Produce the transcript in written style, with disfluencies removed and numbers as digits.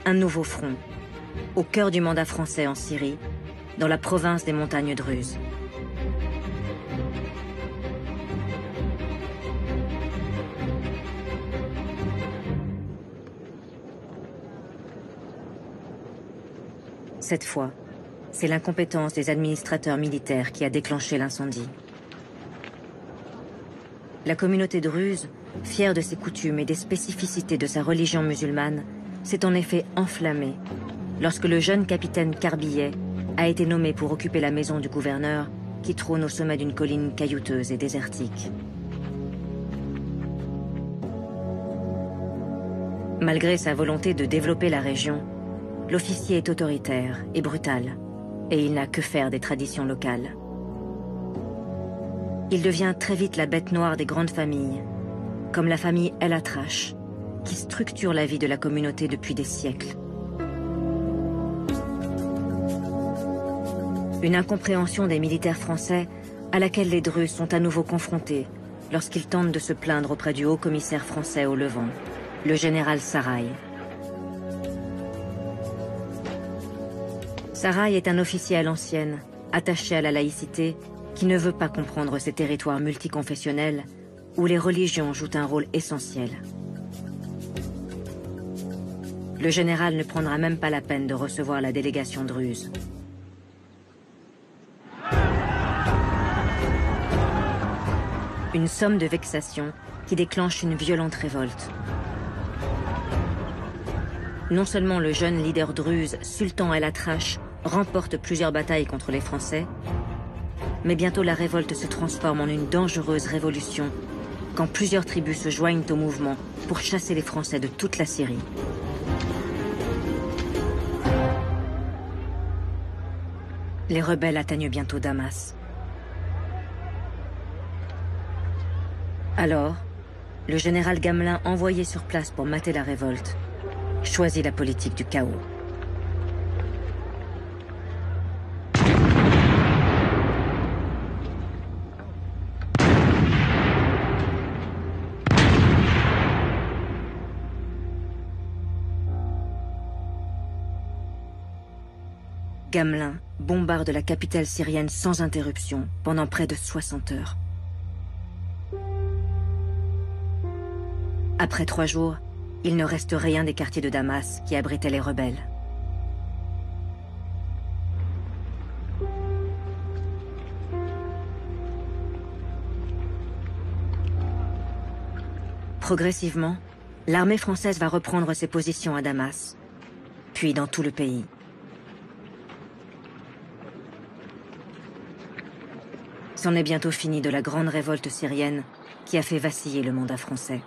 un nouveau front, au cœur du mandat français en Syrie, dans la province des montagnes druzes. Cette fois, c'est l'incompétence des administrateurs militaires qui a déclenché l'incendie. La communauté druze, fière de ses coutumes et des spécificités de sa religion musulmane, s'est en effet enflammée lorsque le jeune capitaine Carbillet a été nommé pour occuper la maison du gouverneur qui trône au sommet d'une colline caillouteuse et désertique. Malgré sa volonté de développer la région, l'officier est autoritaire et brutal, et il n'a que faire des traditions locales. Il devient très vite la bête noire des grandes familles, comme la famille El Atrache, qui structure la vie de la communauté depuis des siècles. Une incompréhension des militaires français à laquelle les Druzes sont à nouveau confrontés lorsqu'ils tentent de se plaindre auprès du haut-commissaire français au Levant, le général Sarrail. Sarrail est un officier à l'ancienne, attaché à la laïcité, qui ne veut pas comprendre ces territoires multiconfessionnels où les religions jouent un rôle essentiel. Le général ne prendra même pas la peine de recevoir la délégation druze. Une somme de vexation qui déclenche une violente révolte. Non seulement le jeune leader druze, Sultan El Atrache, remporte plusieurs batailles contre les Français, mais bientôt la révolte se transforme en une dangereuse révolution quand plusieurs tribus se joignent au mouvement pour chasser les Français de toute la Syrie. Les rebelles atteignent bientôt Damas. Alors, le général Gamelin, envoyé sur place pour mater la révolte, choisit la politique du chaos. Gamelin bombarde la capitale syrienne sans interruption pendant près de 60 heures. Après 3 jours, il ne reste rien des quartiers de Damas qui abritaient les rebelles. Progressivement, l'armée française va reprendre ses positions à Damas, puis dans tout le pays. C'en est bientôt fini de la grande révolte syrienne qui a fait vaciller le mandat français.